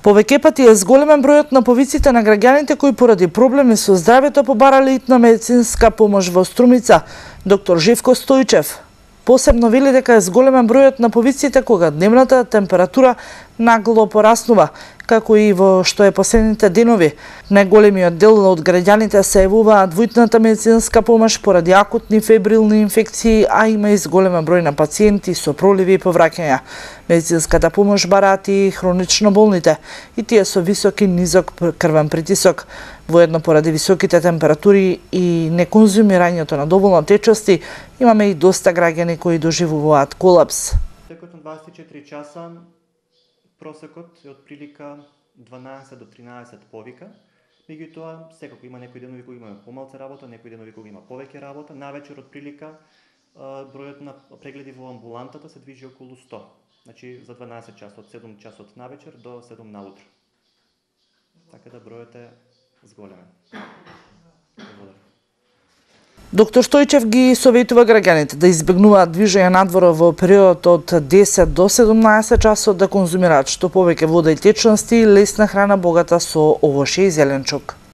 Повеќе пати е зголемен бројот на повиците на граѓаните кои поради проблеми со здравјето побарале итна медицинска помош во Струмица. Доктор Живко Стојчев посебно вели дека е зголемен бројот на повиците кога дневната температура нагло пораснува, како и во што е последните денови. Најголемиот дел од граѓаните се јавуваат во итната медицинска помош поради акутни фебрилни инфекции, а има и зголемен број на пациенти со проливи и повраќања. Медицинската помош бараат и хронично болните, и тие со висок и низок крвен притисок. Воедно поради високите температури и неконзумирањето на доволно течности, имаме и доста граѓани кои доживуваат колапс. Текот на 24 часа просекот е од прилика 12 до 13 повика. Меѓутоа, секако има некои денови кога имаме помалку работа, некои денови кога има повеќе работа. Навечер од прилика бројот на прегледи во амбулантата се движи околу 100. Значи за 12 часот, 7 часот навечер до 7 наутро. Така да бројот е зголемен. Доктор Стојчев ги советува граѓаните да избегнуваат движење надвор во периодот од 10 до 17 часот, да конзумираат што повеќе вода и течности и лесна храна богата со овошје и зеленчук.